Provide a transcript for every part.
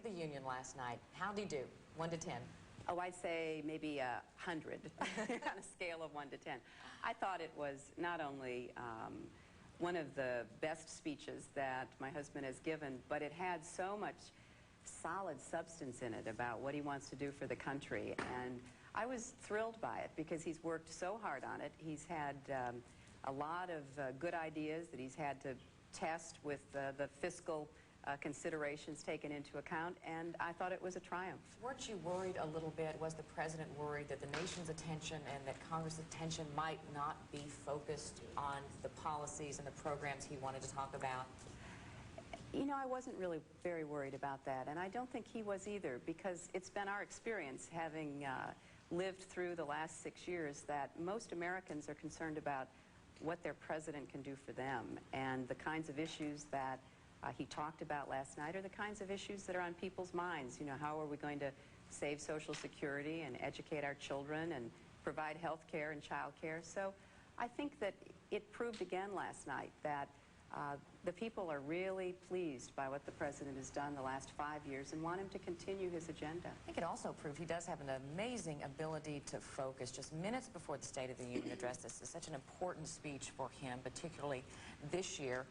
the Union last night. How'd he do? 1 to 10. Oh, I'd say maybe 100 on a scale of 1 to 10. I thought it was not only one of the best speeches that my husband has given, but it had so much solid substance in it about what he wants to do for the country. And I was thrilled by it because he's worked so hard on it. He's had a lot of good ideas that he's had to test with the fiscal considerations taken into account, and I thought it was a triumph. Weren't you worried a little bit? Was the president worried that the nation's attention and that Congress' attention might not be focused on the policies and the programs he wanted to talk about? You know, I wasn't really very worried about that, and I don't think he was either, because it's been our experience, having lived through the last 6 years, that most Americans are concerned about what their president can do for them, and the kinds of issues that he talked about last night are the kinds of issues that are on people's minds. You know, how are we going to save Social Security and educate our children and provide health care and child care? So I think that it proved again last night that the people are really pleased by what the president has done the last 5 years and want him to continue his agenda. I think it also proved he does have an amazing ability to focus. Just minutes before the State of the Union address, this is such an important speech for him, particularly this year.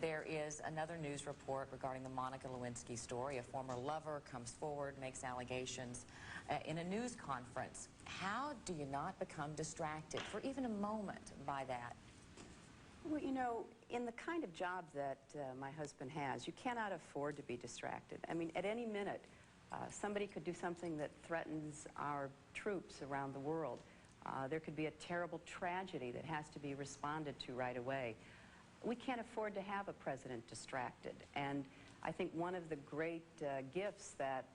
There is another news report regarding the Monica Lewinsky story. A former lover comes forward, makes allegations in a news conference. How do you not become distracted for even a moment by that? Well, you know, in the kind of job that my husband has, you cannot afford to be distracted. I mean, at any minute, somebody could do something that threatens our troops around the world. There could be a terrible tragedy that has to be responded to right away. We can't afford to have a president distracted. And I think one of the great gifts that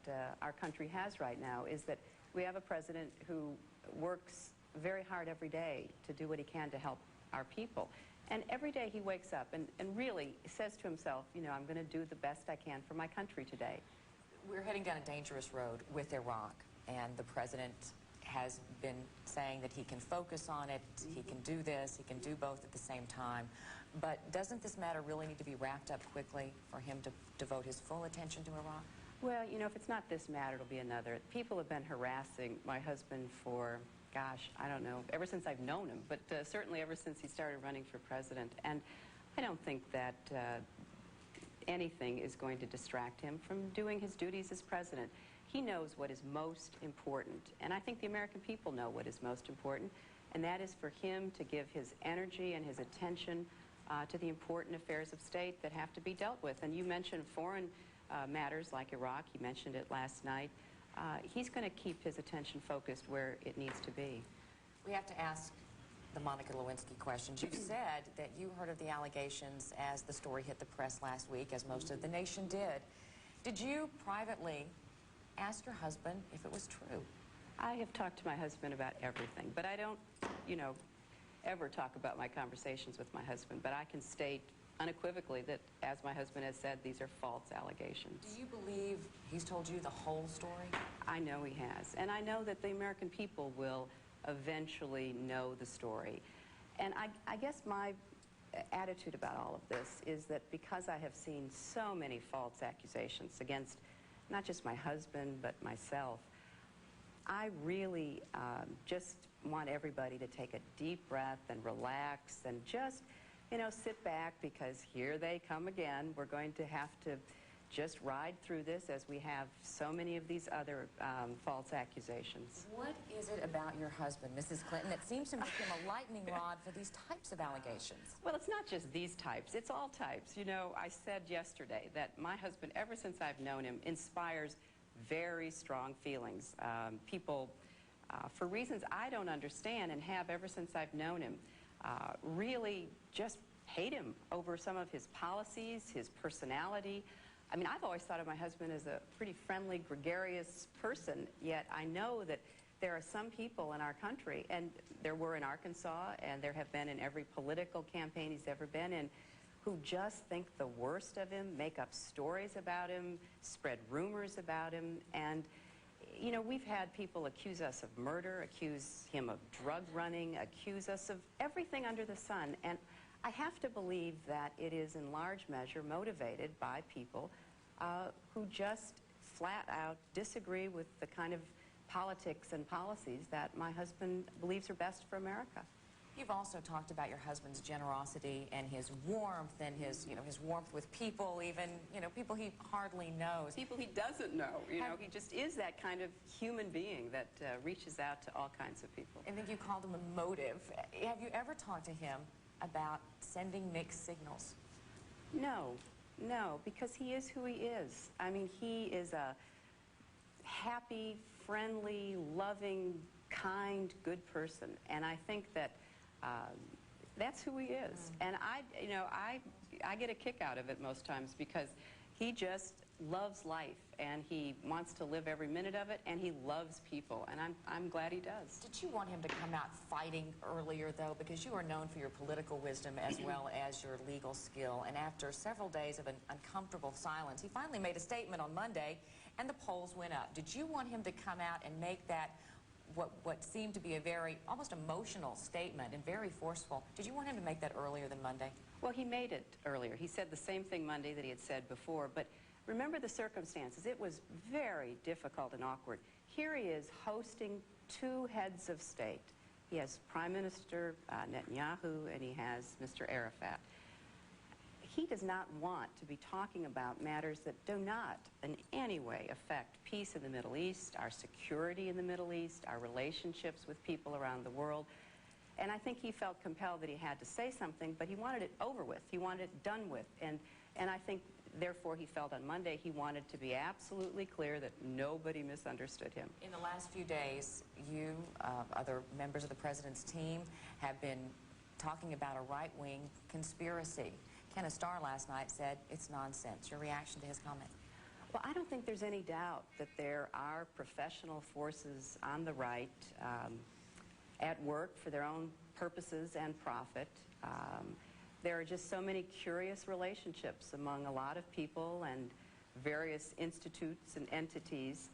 our country has right now is that we have a president who works very hard every day to do what he can to help our people. And every day he wakes up and really says to himself, you know, I'm going to do the best I can for my country today. We're heading down a dangerous road with Iraq, and the president has been saying that he can focus on it, he can do this, he can do both at the same time. But doesn't this matter really need to be wrapped up quickly for him to devote his full attention to Iraq? Well, you know, if it's not this matter, it'll be another. People have been harassing my husband for, gosh, I don't know, ever since I've known him, but certainly ever since he started running for president. And I don't think that anything is going to distract him from doing his duties as president. He knows what is most important, and I think the American people know what is most important, and that is for him to give his energy and his attention to the important affairs of state that have to be dealt with. And you mentioned foreign matters like Iraq. He mentioned it last night. He's going to keep his attention focused where it needs to be. We have to ask the Monica Lewinsky questions. You said that you heard of the allegations as the story hit the press last week, as most of the nation did. Did you privately ask your husband if it was true? I have talked to my husband about everything, but I don't, you know, ever talk about my conversations with my husband. But I can state unequivocally that, as my husband has said, these are false allegations. Do you believe he's told you the whole story? I know he has, and I know that the American people will eventually know the story. And I guess my attitude about all of this is that because I have seen so many false accusations against not just my husband but myself, I really just want everybody to take a deep breath and relax and just, you know, sit back, because here they come again. We're going to have to just ride through this, as we have so many of these other false accusations. What is it about your husband, Mrs. Clinton, that seems to make him a lightning rod for these types of allegations? Well, it's not just these types. It's all types. You know, I said yesterday that my husband, ever since I've known him, inspires very strong feelings. People, for reasons I don't understand and have ever since I've known him, really just hate him over some of his policies, his personality. I mean, I've always thought of my husband as a pretty friendly, gregarious person, yet I know that there are some people in our country, and there were in Arkansas, and there have been in every political campaign he's ever been in, who just think the worst of him, make up stories about him, spread rumors about him. And, you know, we've had people accuse us of murder, accuse him of drug running, accuse us of everything under the sun. And I have to believe that it is in large measure motivated by people who just flat out disagree with the kind of politics and policies that my husband believes are best for America. You've also talked about your husband's generosity and his warmth and his, his warmth with people, even, people he hardly knows. People he doesn't know, he just is that kind of human being that reaches out to all kinds of people. I think you called him emotive. Have you ever talked to him about sending mixed signals? No, because he is who he is. I mean, he is a happy, friendly, loving, kind, good person, and I think that that's who he is. And I get a kick out of it most times because he just loves life and he wants to live every minute of it and he loves people, and I'm glad he does. Did you want him to come out fighting earlier, though, because you are known for your political wisdom as well as your legal skill, and after several days of an uncomfortable silence, he finally made a statement on Monday and the polls went up. Did you want him to come out and make that what seemed to be a very almost emotional statement and very forceful? Did you want him to make that earlier than Monday? Well, he made it earlier. He said the same thing Monday that he had said before, but remember the circumstances. It was very difficult and awkward. Here he is hosting two heads of state. He has Prime Minister Netanyahu and he has Mr. Arafat. He does not want to be talking about matters that do not in any way affect peace in the Middle East, our security in the Middle East, our relationships with people around the world. And I think he felt compelled that he had to say something, but he wanted it over with. He wanted it done with. And I think, therefore, he felt on Monday he wanted to be absolutely clear that nobody misunderstood him. In the last few days, you, other members of the president's team, have been talking about a right-wing conspiracy. Kenneth Starr last night said it's nonsense. Your reaction to his comment? Well, I don't think there's any doubt that there are professional forces on the right at work for their own purposes and profit. There are just so many curious relationships among a lot of people and various institutes and entities.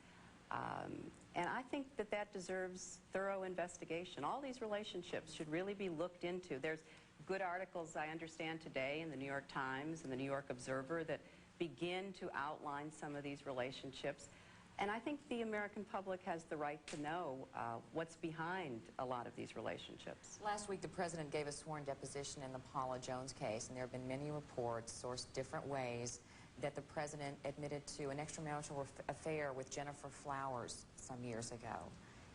And I think that that deserves thorough investigation. All these relationships should really be looked into. There's good articles, I understand, today in the New York Times and the New York Observer that begin to outline some of these relationships. And I think the American public has the right to know what's behind a lot of these relationships. Last week, the president gave a sworn deposition in the Paula Jones case, and there have been many reports, sourced different ways, that the president admitted to an extramarital affair with Jennifer Flowers some years ago.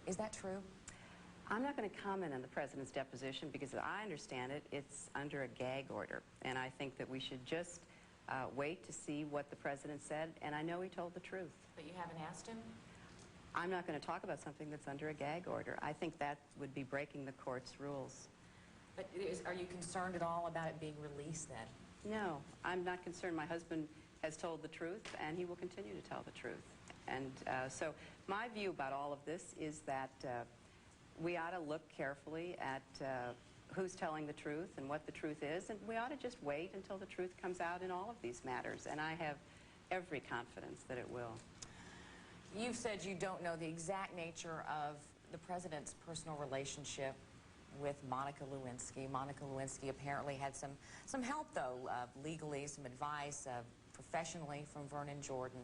Is that true? I'm not going to comment on the president's deposition because, as I understand it, it's under a gag order. And I think that we should just wait to see what the president said, and I know he told the truth. But you haven't asked him? I'm not going to talk about something that's under a gag order. I think that would be breaking the court's rules. But are you concerned at all about it being released then? No, I'm not concerned. My husband has told the truth, and he will continue to tell the truth. And so my view about all of this is that we ought to look carefully at who's telling the truth and what the truth is, and we ought to just wait until the truth comes out in all of these matters, and I have every confidence that it will. You've said you don't know the exact nature of the president's personal relationship with Monica Lewinsky. Monica Lewinsky apparently had some help, though, legally, some advice professionally from Vernon Jordan.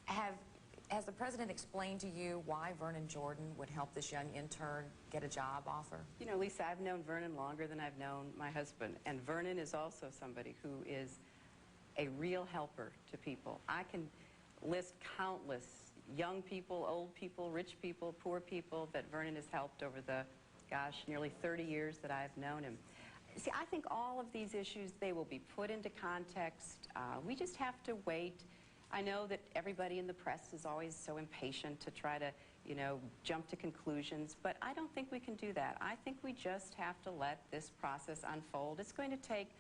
Has the president explained to you why Vernon Jordan would help this young intern get a job offer? You know, Lisa, I've known Vernon longer than I've known my husband, and Vernon is also somebody who is a real helper to people. I can list countless young people, old people, rich people, poor people that Vernon has helped over the, gosh, nearly 30 years that I've known him. See, I think all of these issues, they will be put into context. We just have to wait. I know that everybody in the press is always so impatient to try to, jump to conclusions, but I don't think we can do that. I think we just have to let this process unfold. It's going to take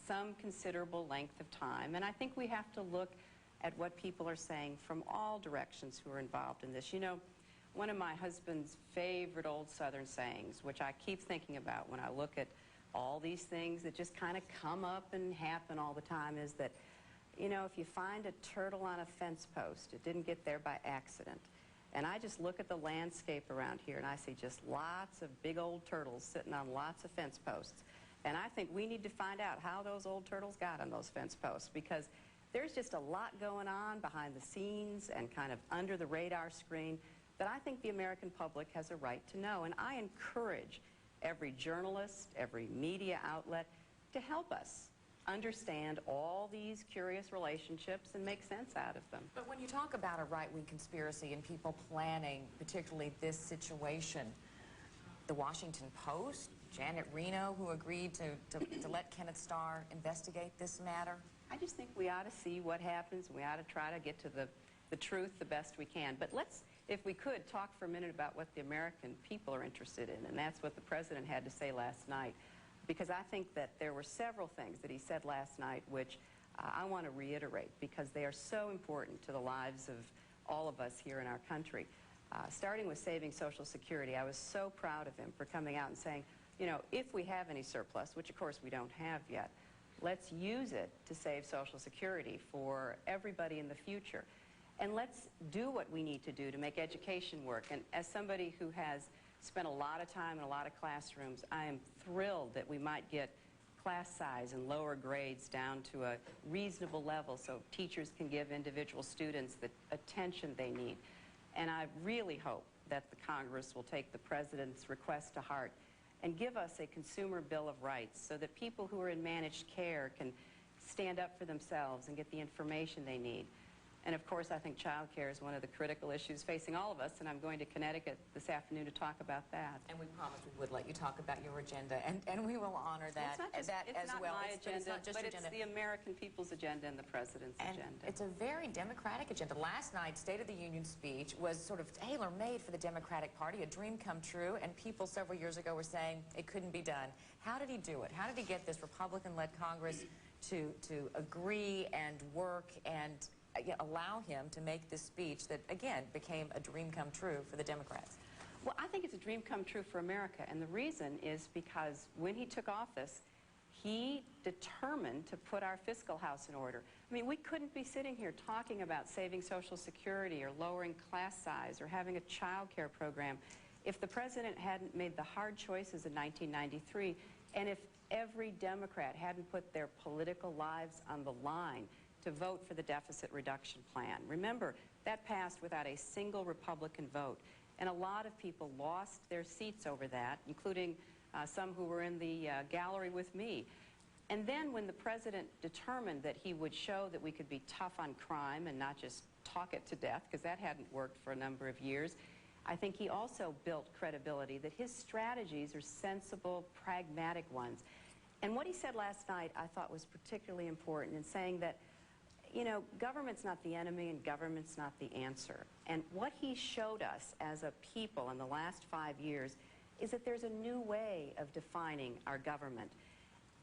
some considerable length of time, and I think we have to look at what people are saying from all directions who are involved in this. You know, one of my husband's favorite old Southern sayings, which I keep thinking about when I look at all these things that just kind of come up and happen all the time, is that, if you find a turtle on a fence post, it didn't get there by accident. And I just look at the landscape around here and I see just lots of big old turtles sitting on lots of fence posts. And I think we need to find out how those old turtles got on those fence posts, because There's just a lot going on behind the scenes and kind of under the radar screen that I think the American public has a right to know. And I encourage every journalist, every media outlet to help us understand all these curious relationships and make sense out of them. But when you talk about a right-wing conspiracy and people planning, particularly this situation, the Washington Post, Janet Reno, who agreed to let Kenneth Starr investigate this matter? I just think we ought to see what happens. We ought to try to get to the truth the best we can. But let's, if we could, talk for a minute about what the American people are interested in, and that's what the President had to say last night. Because I think that there were several things that he said last night which I want to reiterate because they are so important to the lives of all of us here in our country. Starting with saving Social Security, I was so proud of him for coming out and saying, you know, if we have any surplus, which of course we don't have yet, let's use it to save Social Security for everybody in the future. And let's do what we need to do to make education work. And as somebody who has spent a lot of time in a lot of classrooms, I am thrilled that we might get class size and lower grades down to a reasonable level so teachers can give individual students the attention they need. And I really hope that the Congress will take the President's request to heart and give us a consumer bill of rights so that people who are in managed care can stand up for themselves and get the information they need. And of course, I think child care is one of the critical issues facing all of us, and I'm going to Connecticut this afternoon to talk about that. And we promised we would let you talk about your agenda, and we will honor that, it's not well. My agenda, it's not just but agenda. It's the American people's agenda and the President's agenda. It's a very democratic agenda. Last night's State of the Union speech was sort of tailor-made for the Democratic Party, a dream come true, and people several years ago were saying it couldn't be done. How did he do it? How did he get this Republican-led Congress to agree and work and allow him to make this speech that, again, became a dream come true for the Democrats? Well, I think it's a dream come true for America, and the reason is because when he took office, he determined to put our fiscal house in order. I mean, we couldn't be sitting here talking about saving Social Security or lowering class size or having a child care program if the President hadn't made the hard choices in 1993, and if every Democrat hadn't put their political lives on the line to vote for the deficit reduction plan. Remember, that passed without a single Republican vote, and a lot of people lost their seats over that, including some who were in the gallery with me. And then when the President determined that he would show that we could be tough on crime and not just talk it to death, because that hadn't worked for a number of years, I think he also built credibility that his strategies are sensible, pragmatic ones. And what he said last night I thought was particularly important in saying that, you know, government's not the enemy and government's not the answer. And what he showed us as a people in the last 5 years is that there's a new way of defining our government.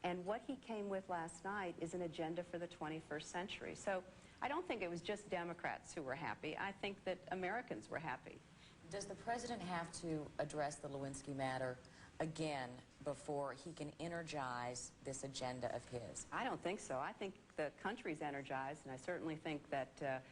And what he came with last night is an agenda for the 21st century. So I don't think it was just Democrats who were happy. I think that Americans were happy. Does the President have to address the Lewinsky matter again before he can energize this agenda of his? I don't think so. I think the country's energized, and I certainly think that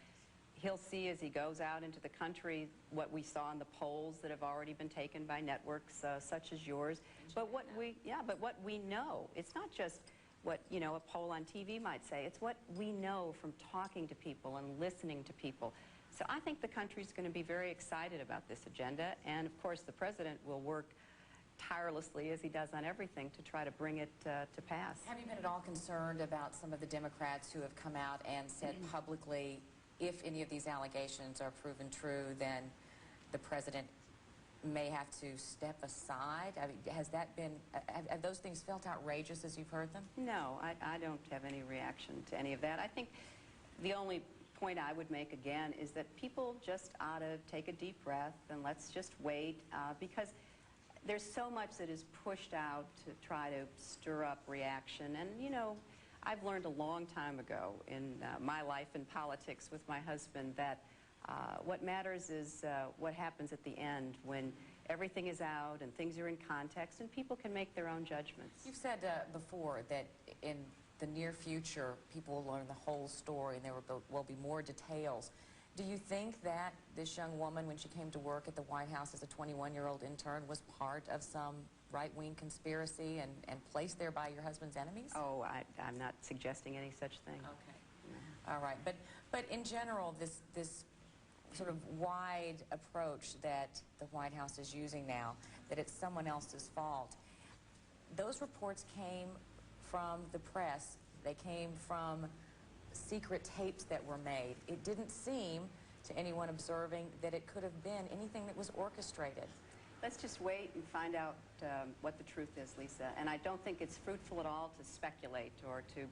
he'll see as he goes out into the country what we saw in the polls that have already been taken by networks such as yours. But what we know, it's not just what, you know, a poll on TV might say. It's what we know from talking to people and listening to people. So I think the country's going to be very excited about this agenda, and of course the President will work tirelessly, as he does on everything, to try to bring it to pass. Have you been at all concerned about some of the Democrats who have come out and said publicly, if any of these allegations are proven true, then the President may have to step aside? I mean, has that been, have those things felt outrageous as you've heard them? No, I don't have any reaction to any of that. I think the only point I would make again is that people just ought to take a deep breath and let's just wait, because there's so much that is pushed out to try to stir up reaction. And, you know, I've learned a long time ago in my life in politics with my husband that what matters is what happens at the end when everything is out and things are in context and people can make their own judgments. You've said before that in the near future people will learn the whole story and there will be more details. Do you think that this young woman, when she came to work at the White House as a 21-year-old intern, was part of some right-wing conspiracy and placed there by your husband's enemies? Oh, I'm not suggesting any such thing. Okay. Yeah. All right, but in general, this sort of wide approach that the White House is using now, that it's someone else's fault, those reports came from the press. They came from secret tapes that were made. It didn't seem to anyone observing that it could have been anything that was orchestrated. Let's just wait and find out what the truth is, Lisa. And I don't think it's fruitful at all to speculate or to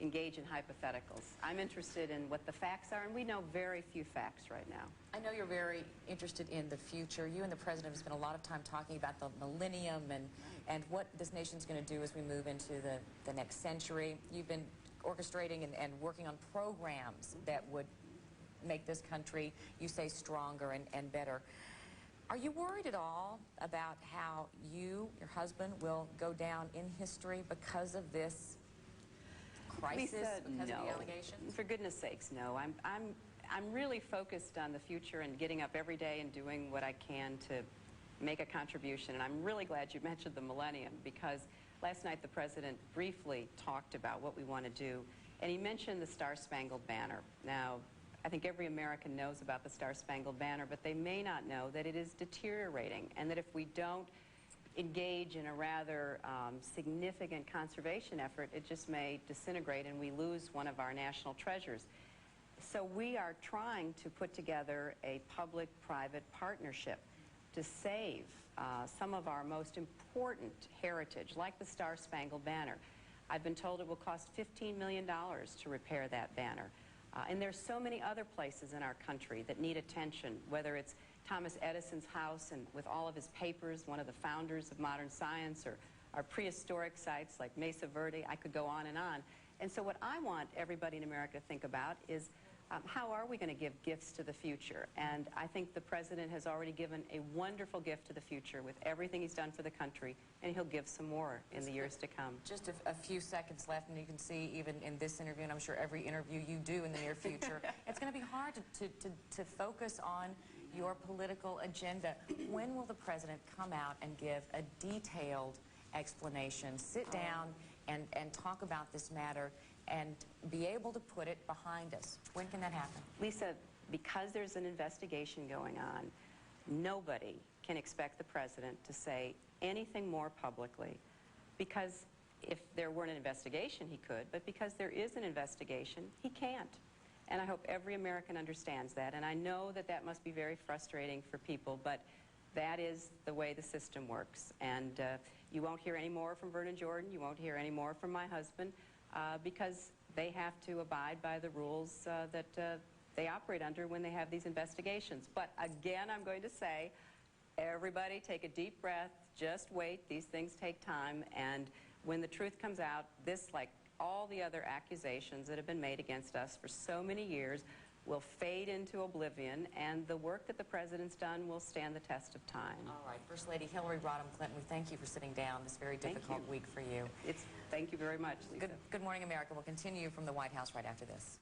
engage in hypotheticals. I'm interested in what the facts are, and we know very few facts right now. I know you're very interested in the future. You and the President have spent a lot of time talking about the millennium and what this nation's going to do as we move into the next century. You've been orchestrating and working on programs that would make this country, you say, stronger and better. Are you worried at all about how you, your husband, will go down in history because of this crisis, Lisa, because no. of the allegations? For goodness sakes, no. I'm really focused on the future and getting up every day and doing what I can to make a contribution. And I'm really glad you mentioned the millennium, because last night the President briefly talked about what we want to do, and he mentioned the Star-Spangled Banner. Now, I think every American knows about the Star-Spangled Banner, but they may not know that it is deteriorating, and that if we don't engage in a rather significant conservation effort, it just may disintegrate and we lose one of our national treasures. So we are trying to put together a public-private partnership to save some of our most important heritage, like the Star-Spangled Banner. I've been told it will cost $15 million to repair that banner. And there's so many other places in our country that need attention, whether it's Thomas Edison's house and with all of his papers, one of the founders of modern science, or our prehistoric sites like Mesa Verde. I could go on and on. And so what I want everybody in America to think about is how are we going to give gifts to the future? And I think the President has already given a wonderful gift to the future with everything he's done for the country, and he'll give some more in the years to come. Just a few seconds left, and you can see even in this interview, and I'm sure every interview you do in the near future, it's going to be hard to focus on your political agenda. When will the President come out and give a detailed explanation, sit down and talk about this matter and be able to put it behind us? When can that happen? Lisa, because there's an investigation going on, nobody can expect the President to say anything more publicly, because if there weren't an investigation, he could, but because there is an investigation, he can't. And I hope every American understands that, and I know that that must be very frustrating for people, but that is the way the system works. And you won't hear any more from Vernon Jordan, you won't hear any more from my husband, because they have to abide by the rules that they operate under when they have these investigations. But again, I'm going to say, everybody take a deep breath, just wait, these things take time, and when the truth comes out, this, like all the other accusations that have been made against us for so many years, will fade into oblivion, and the work that the President's done will stand the test of time. All right. First Lady Hillary Rodham Clinton, we thank you for sitting down this very difficult week for you. Thank you very much, Lisa. Good Morning America will continue from the White House right after this.